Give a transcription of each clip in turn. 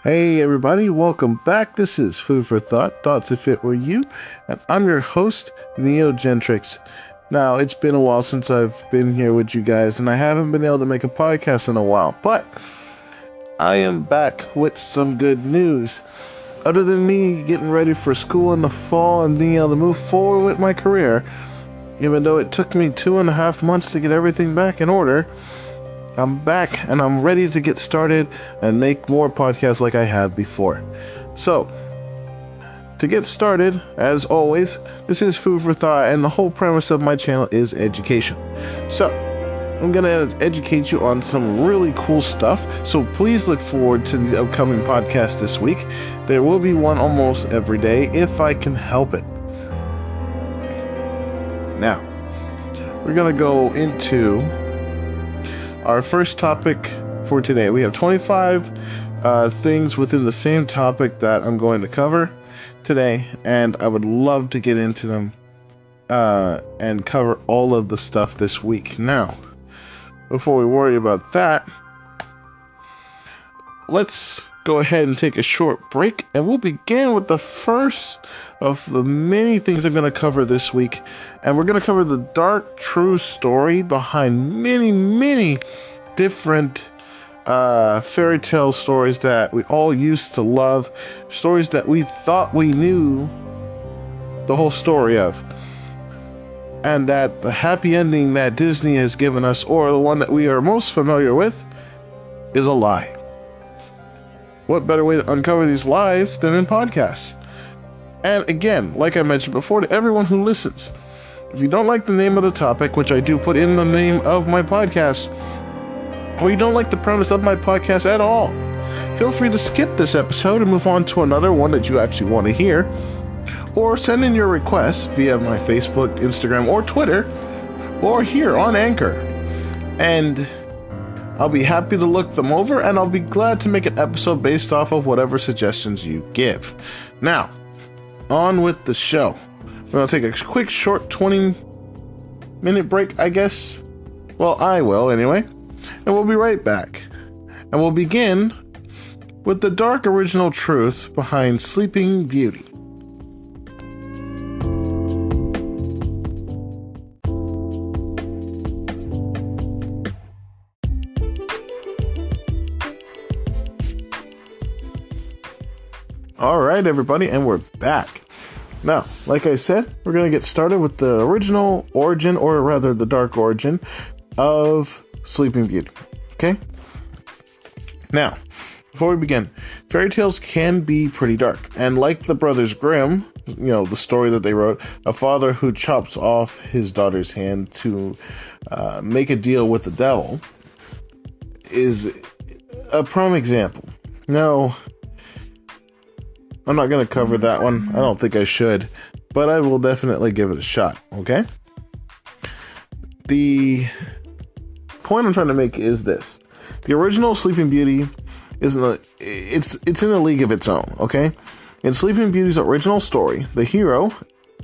Hey everybody, welcome back. This is Food for Thought, Thoughts If It Were You, and I'm your host, Neogentrix. Now, it's been a while since I've been here with you guys, and I haven't been able to make a podcast in a while, but I am back with some good news. Other than me getting ready for school in the fall and being able to move forward with my career, even though it took me 2.5 months to get everything back in order, I'm back and I'm ready to get started and make more podcasts like I have before. So, to get started, as always, this is Food for Thought, and the whole premise of my channel is education. So, I'm going to educate you on some really cool stuff, so please look forward to the upcoming podcast this week. There will be one almost every day if I can help it. Now, we're going to go into our first topic for today. We have 25 things within the same topic that I'm going to cover today, and I would love to get into them and cover all of the stuff this week. Now, before we worry about that, let's go ahead and take a short break, and we'll begin with the first of the many things I'm going to cover this week. And we're going to cover the dark, true story behind many different fairy tale stories that we all used to love. Stories that we thought we knew the whole story of. And that the happy ending that Disney has given us, or the one that we are most familiar with, is a lie. What better way to uncover these lies than in podcasts? And again, like I mentioned before, to everyone who listens, if you don't like the name of the topic, which I do put in the name of my podcast, or you don't like the premise of my podcast at all, feel free to skip this episode and move on to another one that you actually want to hear, or send in your requests via my Facebook, Instagram, or Twitter, or here on Anchor. And I'll be happy to look them over, and I'll be glad to make an episode based off of whatever suggestions you give. Now, on with the show. We're going to take a quick, short 20-minute break, I guess. Well, I will, anyway. And we'll be right back. And we'll begin with the dark original truth behind Sleeping Beauty. Alright, everybody, and we're back. Now, like I said, we're going to get started with the original origin, or rather the dark origin, of Sleeping Beauty. Okay? Now, before we begin, fairy tales can be pretty dark. And like the Brothers Grimm, the story that they wrote, a father who chops off his daughter's hand to make a deal with the devil, is a prime example. Now, I'm not going to cover that one. I don't think I should, but I will definitely give it a shot, okay? The point I'm trying to make is this. The original Sleeping Beauty it's in a league of its own, okay? In Sleeping Beauty's original story, the hero,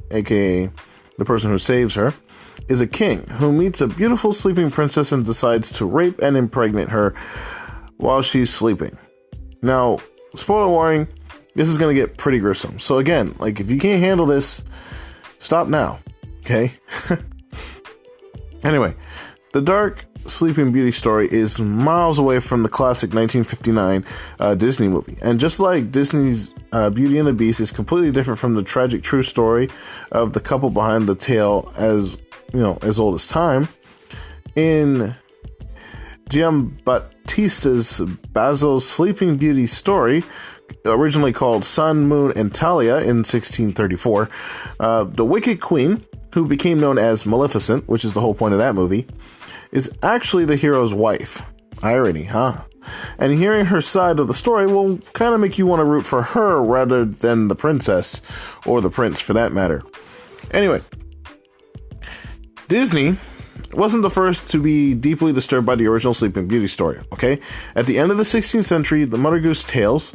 aka the person who saves her, is a king who meets a beautiful sleeping princess and decides to rape and impregnate her while she's sleeping. Now, spoiler warning, this is going to get pretty gruesome. So again, if you can't handle this, stop now, okay? Anyway, the dark Sleeping Beauty story is miles away from the classic 1959 Disney movie. And just like Disney's Beauty and the Beast is completely different from the tragic true story of the couple behind the tale as old as time, in Giambattista Basile's Sleeping Beauty story, originally called Sun, Moon, and Talia in 1634, the Wicked Queen, who became known as Maleficent, which is the whole point of that movie, is actually the hero's wife. Irony, huh? And hearing her side of the story will kind of make you want to root for her rather than the princess, or the prince for that matter. Anyway, Disney wasn't the first to be deeply disturbed by the original Sleeping Beauty story, okay? At the end of the 16th century, the Mother Goose Tales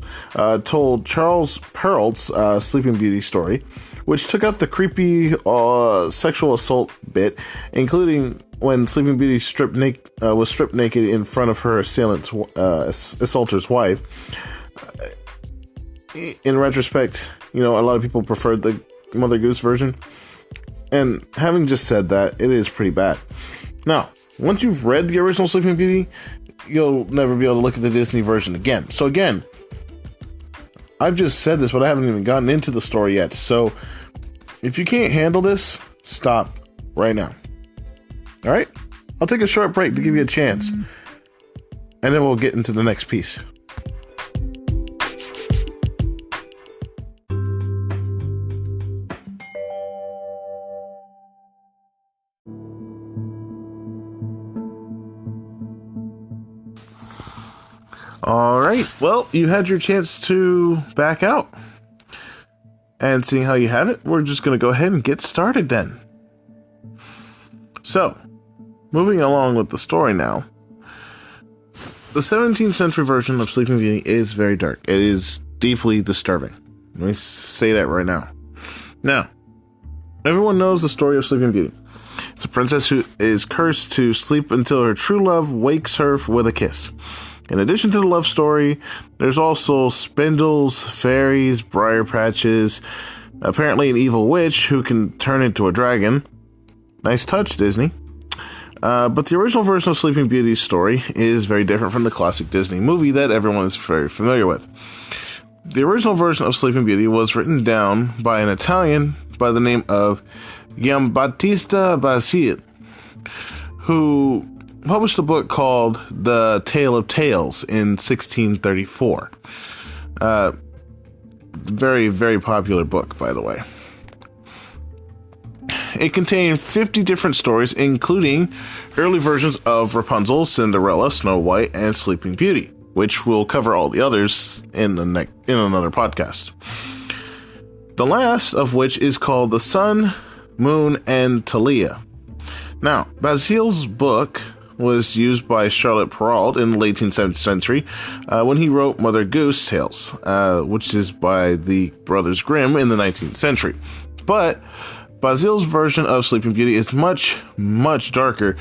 told Charles Perrault's Sleeping Beauty story, which took out the creepy sexual assault bit, including when Sleeping Beauty was stripped naked in front of her assaulter's wife. In retrospect, a lot of people preferred the Mother Goose version. And having just said that, it is pretty bad. Now, once you've read the original Sleeping Beauty, you'll never be able to look at the Disney version again. So again, I've just said this, but I haven't even gotten into the story yet. So if you can't handle this, stop right now. All right? I'll take a short break to give you a chance. And then we'll get into the next piece. All right, well, you had your chance to back out. And seeing how you have it, we're just going to go ahead and get started then. So, moving along with the story now. The 17th century version of Sleeping Beauty is very dark. It is deeply disturbing. Let me say that right now. Now, everyone knows the story of Sleeping Beauty. It's a princess who is cursed to sleep until her true love wakes her with a kiss. In addition to the love story, there's also spindles, fairies, briar patches, apparently an evil witch who can turn into a dragon. Nice touch, Disney. But the original version of Sleeping Beauty's story is very different from the classic Disney movie that everyone is very familiar with. The original version of Sleeping Beauty was written down by an Italian by the name of Giambattista Basile, who published a book called The Tale of Tales in 1634. Very, very popular book, by the way. It contained 50 different stories, including early versions of Rapunzel, Cinderella, Snow White, and Sleeping Beauty, which we'll cover all the others in another podcast. The last of which is called The Sun, Moon, and Talia. Now, Basile's book was used by Charlotte Perrault in the late 18th century when he wrote Mother Goose Tales, which is by the Brothers Grimm in the 19th century. But Basile's version of Sleeping Beauty is much, much darker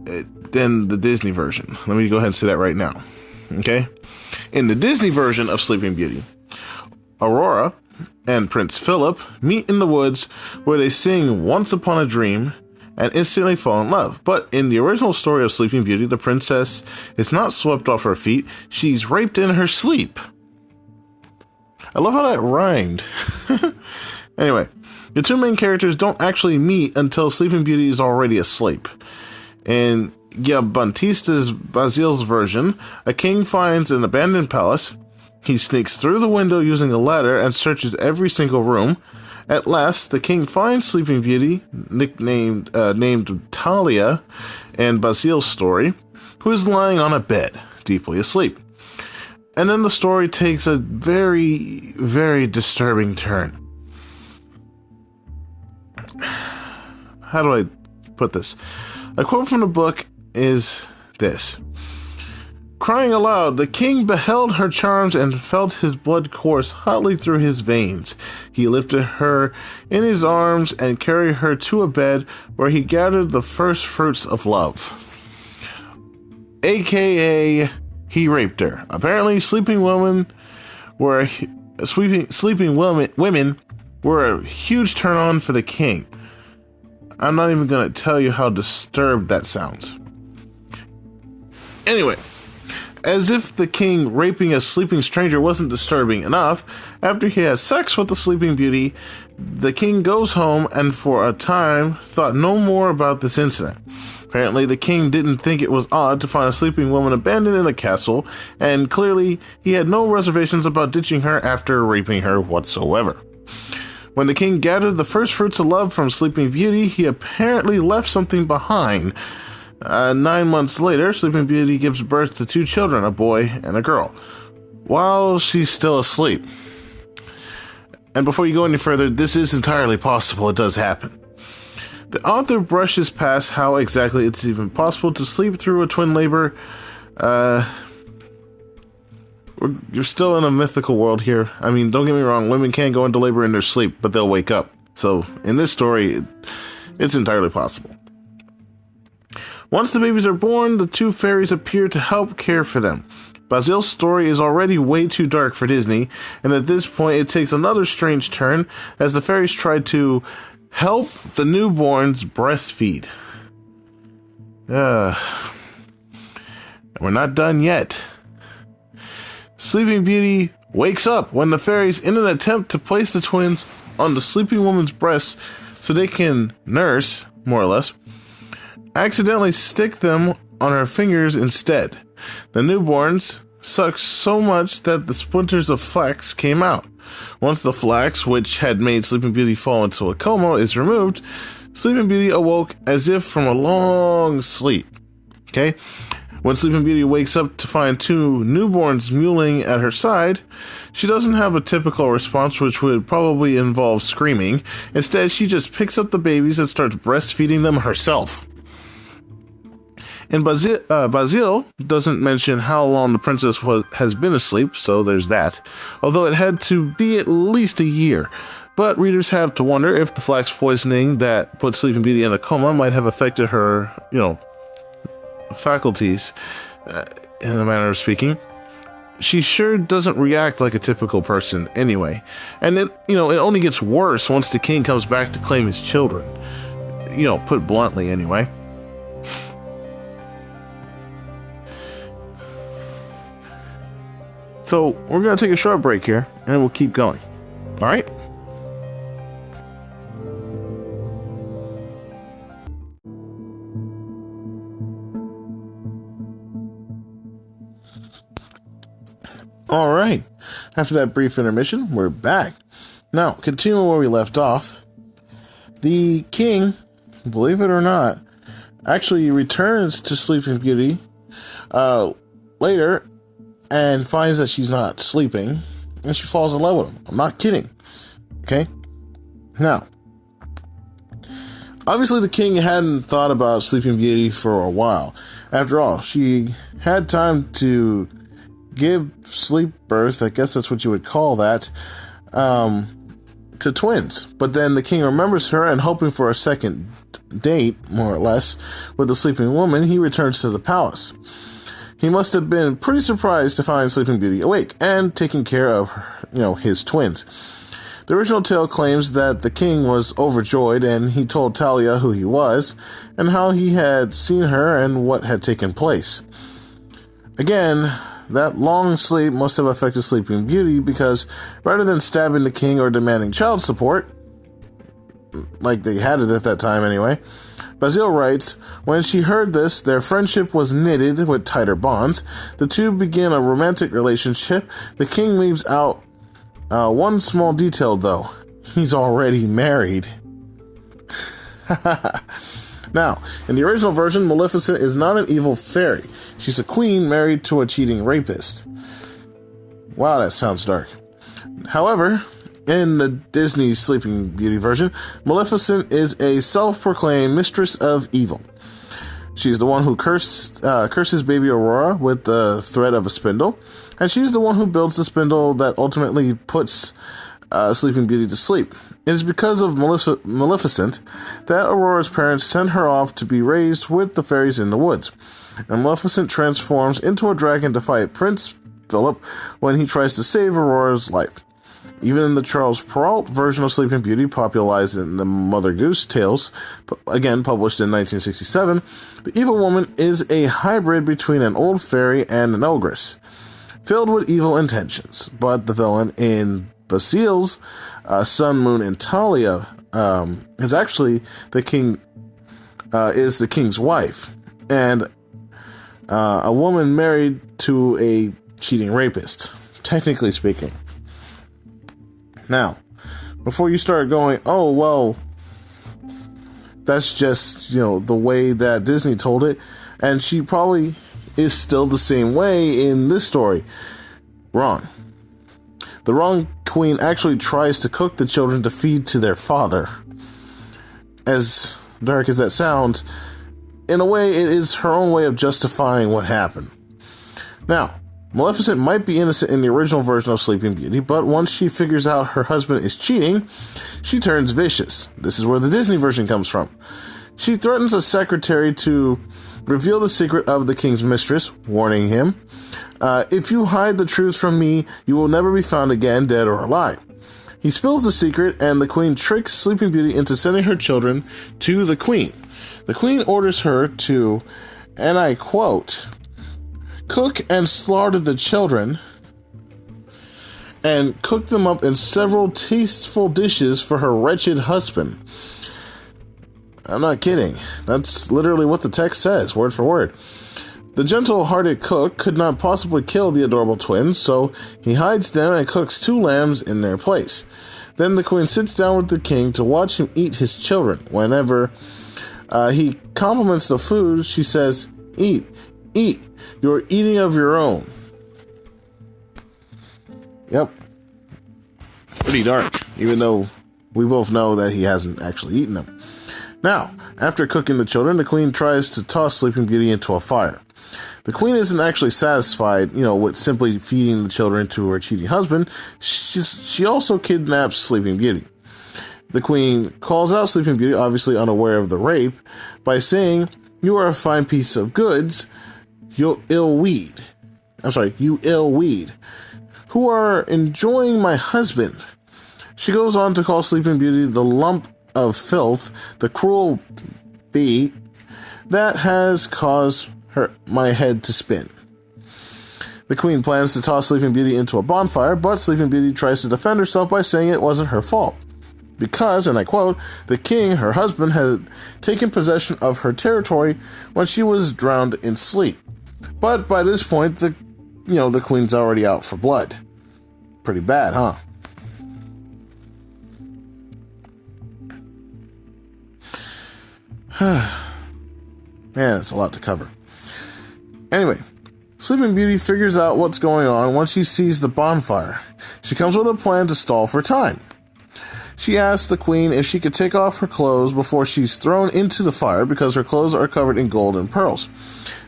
than the Disney version. Let me go ahead and say that right now. Okay? In the Disney version of Sleeping Beauty, Aurora and Prince Philip meet in the woods where they sing Once Upon a Dream and instantly fall in love. But in the original story of Sleeping Beauty, the princess is not swept off her feet, she's raped in her sleep. I love how that rhymed. Anyway, the two main characters don't actually meet until Sleeping Beauty is already asleep. In Giambattista Basile's version, a king finds an abandoned palace. He sneaks through the window using a ladder and searches every single room. At last, the king finds Sleeping Beauty, named Talia in Basile's story, who is lying on a bed, deeply asleep. And then the story takes a very, very disturbing turn. How do I put this? A quote from the book is this. Crying aloud, the king beheld her charms and felt his blood course hotly through his veins. He lifted her in his arms and carried her to a bed where he gathered the first fruits of love. AKA, he raped her. Apparently, sleeping women were a huge turn on for the king. I'm not even going to tell you how disturbed that sounds. Anyway, as if the king raping a sleeping stranger wasn't disturbing enough, after he has sex with the Sleeping Beauty, the king goes home and for a time thought no more about this incident. Apparently, the king didn't think it was odd to find a sleeping woman abandoned in a castle, and clearly he had no reservations about ditching her after raping her whatsoever. When the king gathered the first fruits of love from Sleeping Beauty, he apparently left something behind. 9 months later, Sleeping Beauty gives birth to 2 children, a boy and a girl, while she's still asleep. And before you go any further, this is entirely possible. It does happen. The author brushes past how exactly it's even possible to sleep through a twin labor. You're still in a mythical world here. I mean, don't get me wrong, women can go into labor in their sleep, but they'll wake up. So, in this story, it's entirely possible. Once the babies are born, the two fairies appear to help care for them. Basile's story is already way too dark for Disney, and at this point it takes another strange turn as the fairies try to help the newborns breastfeed. We're not done yet. Sleeping Beauty wakes up when the fairies, in an attempt to place the twins on the sleeping woman's breast so they can nurse, more or less, accidentally stick them on her fingers instead. The newborns sucked so much that the splinters of flax came out. Once the flax, which had made Sleeping Beauty fall into a coma, is removed, Sleeping Beauty awoke as if from a long sleep. Okay? When Sleeping Beauty wakes up to find two newborns mewling at her side, she doesn't have a typical response, which would probably involve screaming. Instead, she just picks up the babies and starts breastfeeding them herself. And Basile doesn't mention how long the princess has been asleep, so there's that. Although it had to be at least a year. But readers have to wonder if the flax poisoning that put Sleeping Beauty in a coma might have affected her, faculties, in a manner of speaking. She sure doesn't react like a typical person anyway. And it only gets worse once the king comes back to claim his children. Put bluntly anyway. So, we're going to take a short break here, and we'll keep going. Alright? Alright. After that brief intermission, we're back. Now, continuing where we left off, the king, believe it or not, actually returns to Sleeping Beauty later and finds that she's not sleeping, and she falls in love with him. I'm not kidding. Okay? Now, obviously the king hadn't thought about Sleeping Beauty for a while. After all, she had time to give sleep birth, I guess that's what you would call that, to twins. But then the king remembers her, and hoping for a second date, more or less, with the sleeping woman, he returns to the palace. He must have been pretty surprised to find Sleeping Beauty awake and taking care of, his twins. The original tale claims that the king was overjoyed, and he told Talia who he was and how he had seen her and what had taken place. Again, that long sleep must have affected Sleeping Beauty, because rather than stabbing the king or demanding child support, like they had it at that time anyway, Basile writes, when she heard this, their friendship was knitted with tighter bonds. The two begin a romantic relationship. The king leaves out one small detail, though. He's already married. Now, in the original version, Maleficent is not an evil fairy. She's a queen married to a cheating rapist. Wow, that sounds dark. However, in the Disney Sleeping Beauty version, Maleficent is a self-proclaimed mistress of evil. She's the one who curses baby Aurora with the thread of a spindle, and she's the one who builds the spindle that ultimately puts Sleeping Beauty to sleep. It is because of Maleficent that Aurora's parents send her off to be raised with the fairies in the woods, and Maleficent transforms into a dragon to fight Prince Philip when he tries to save Aurora's life. Even in the Charles Perrault version of Sleeping Beauty, popularized in the Mother Goose Tales, again published in 1967, the evil woman is a hybrid between an old fairy and an ogress, filled with evil intentions. But the villain in Basile's Sun, Moon, and Talia is actually the king, is the king's wife, and a woman married to a cheating rapist, technically speaking. Now, before you start going, oh, well, that's just, the way that Disney told it, and she probably is still the same way in this story. Wrong. The wrong queen actually tries to cook the children to feed to their father. As dark as that sounds, in a way, it is her own way of justifying what happened. Now, Maleficent might be innocent in the original version of Sleeping Beauty, but once she figures out her husband is cheating, she turns vicious. This is where the Disney version comes from. She threatens a secretary to reveal the secret of the king's mistress, warning him, if you hide the truth from me, you will never be found again, dead or alive. He spills the secret, and the queen tricks Sleeping Beauty into sending her children to the queen. The queen orders her to, and I quote, cook and slaughter the children and cook them up in several tasteful dishes for her wretched husband. I'm not kidding. That's literally what the text says, word for word. The gentle-hearted cook could not possibly kill the adorable twins, so he hides them and cooks 2 lambs in their place. Then the queen sits down with the king to watch him eat his children. Whenever he compliments the food, she says, eat, eat, you're eating of your own. Yep. Pretty dark, even though we both know that he hasn't actually eaten them. Now, after cooking the children, the queen tries to toss Sleeping Beauty into a fire. The queen isn't actually satisfied, with simply feeding the children to her cheating husband. She also kidnaps Sleeping Beauty. The queen calls out Sleeping Beauty, obviously unaware of the rape, by saying, you are a fine piece of goods, you ill weed, who are enjoying my husband. She goes on to call Sleeping Beauty the lump of filth, the cruel bee that has caused my head to spin. The queen plans to toss Sleeping Beauty into a bonfire, but Sleeping Beauty tries to defend herself by saying it wasn't her fault. Because, and I quote, the king, her husband, had taken possession of her territory when she was drowned in sleep. But by this point, the queen's already out for blood. Pretty bad, huh? Man, it's a lot to cover. Anyway, Sleeping Beauty figures out what's going on once she sees the bonfire. She comes with a plan to stall for time. She asks the queen if she could take off her clothes before she's thrown into the fire because her clothes are covered in gold and pearls.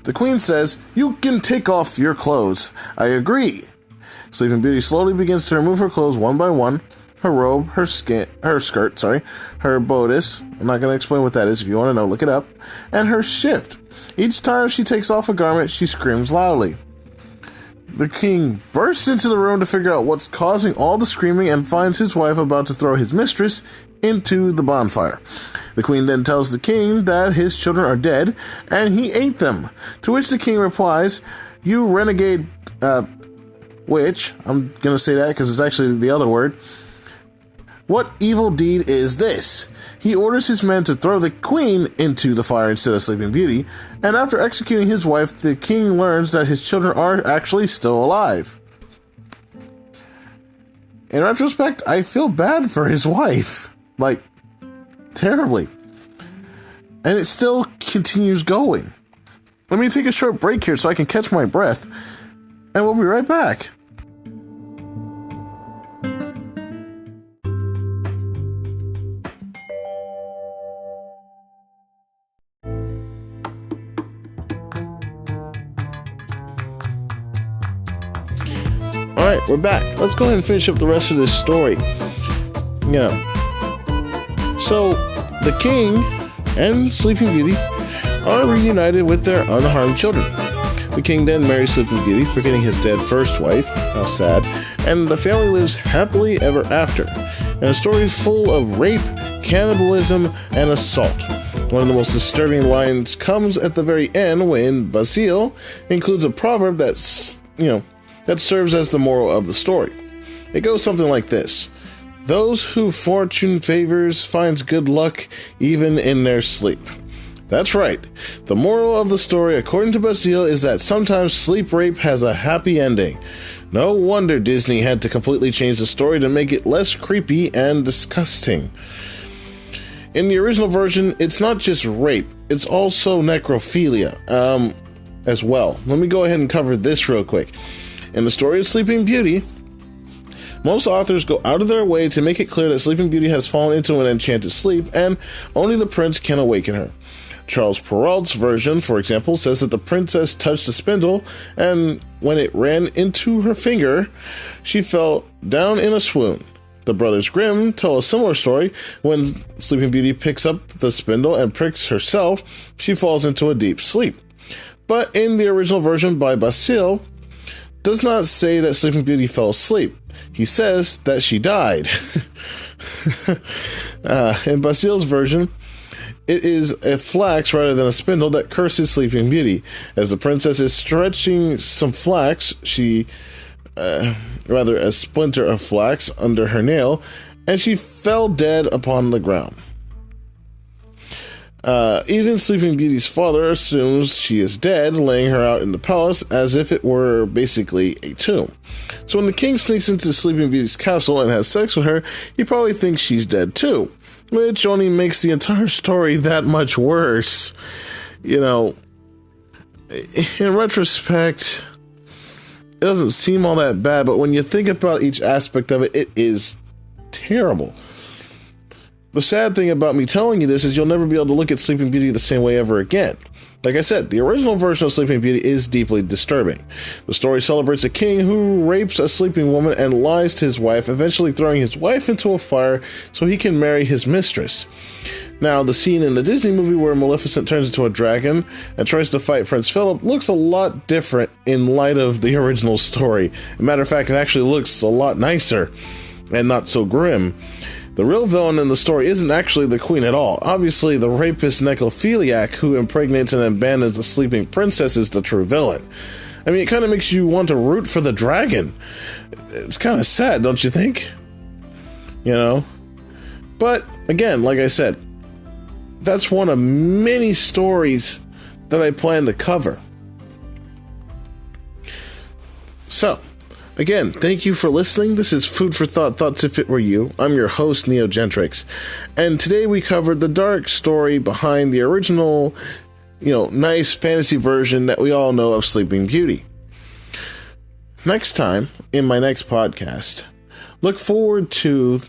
The queen says, you can take off your clothes. I agree. Sleeping Beauty slowly begins to remove her clothes one by one. Her robe, her skirt, her bodice, I'm not going to explain what that is. If you want to know, look it up, and her shift. Each time she takes off a garment, she screams loudly. The king bursts into the room to figure out what's causing all the screaming and finds his wife about to throw his mistress into the bonfire. The queen then tells the king that his children are dead and he ate them, to which the king replies, you renegade witch, I'm going to say that because it's actually the other word, what evil deed is this? He orders his men to throw the queen into the fire instead of Sleeping Beauty, and after executing his wife, the king learns that his children are actually still alive. In retrospect, I feel bad for his wife. Like, terribly. And it still continues going. Let me take a short break here so I can catch my breath, and we'll be right back. Alright, we're back. Let's go ahead and finish up the rest of this story. So, the king and Sleeping Beauty are reunited with their unharmed children. The king then marries Sleeping Beauty, forgetting his dead first wife, how sad, and the family lives happily ever after. And a story full of rape, cannibalism, and assault. One of the most disturbing lines comes at the very end when Basile includes a proverb that serves as the moral of the story. It goes something like this. Those who fortune favors finds good luck even in their sleep. That's right. The moral of the story, according to Basile, is that sometimes sleep rape has a happy ending. No wonder Disney had to completely change the story to make it less creepy and disgusting. In the original version, it's not just rape, it's also necrophilia as well. Let me go ahead and cover this real quick. In the story of Sleeping Beauty, most authors go out of their way to make it clear that Sleeping Beauty has fallen into an enchanted sleep and only the prince can awaken her. Charles Perrault's version, for example, says that the princess touched a spindle and when it ran into her finger, she fell down in a swoon. The brothers Grimm tell a similar story. When Sleeping Beauty picks up the spindle and pricks herself, she falls into a deep sleep. But in the original version by Basile, does not say that Sleeping Beauty fell asleep. He says that she died. In Basile's version, it is a flax rather than a spindle that curses Sleeping Beauty. As the princess is stretching some flax, a splinter of flax under her nail, and she fell dead upon the ground. Even Sleeping Beauty's father assumes she is dead, laying her out in the palace as if it were basically a tomb. So when the king sneaks into Sleeping Beauty's castle and has sex with her, he probably thinks she's dead too, which only makes the entire story that much worse. You know, in retrospect, it doesn't seem all that bad, but when you think about each aspect of it, it is terrible. The sad thing about me telling you this is you'll never be able to look at Sleeping Beauty the same way ever again. Like I said, the original version of Sleeping Beauty is deeply disturbing. The story celebrates a king who rapes a sleeping woman and lies to his wife, eventually throwing his wife into a fire so he can marry his mistress. Now, the scene in the Disney movie where Maleficent turns into a dragon and tries to fight Prince Philip looks a lot different in light of the original story. As a matter of fact, it actually looks a lot nicer and not so grim. The real villain in the story isn't actually the queen at all. Obviously, the rapist necrophiliac who impregnates and abandons a sleeping princess is the true villain. I mean, it kind of makes you want to root for the dragon. It's kind of sad, don't you think? You know? But, again, like I said, that's one of many stories that I plan to cover. So, again, thank you for listening. This is Food for Thought, Thoughts If It Were You. I'm your host, Neogentrix. And today we covered the dark story behind the original, nice fantasy version that we all know of Sleeping Beauty. Next time, in my next podcast, look forward to,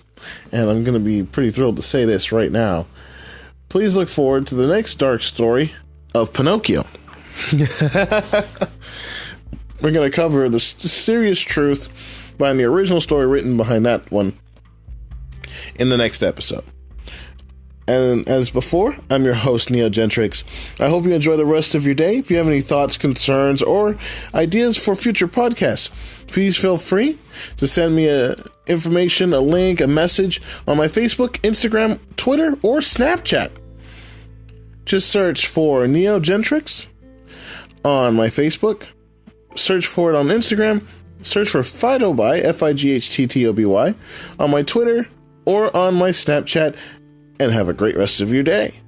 and I'm going to be pretty thrilled to say this right now, please look forward to the next dark story of Pinocchio. We're going to cover the serious truth behind the original story written behind that one in the next episode. And as before, I'm your host, Neogentrix. I hope you enjoy the rest of your day. If you have any thoughts, concerns, or ideas for future podcasts, please feel free to send me information, a link, a message on my Facebook, Instagram, Twitter, or Snapchat. Just search for Neogentrix on my Facebook. Search for it on Instagram. Search for Fightoby, Fightttoby, on my Twitter or on my Snapchat. And have a great rest of your day.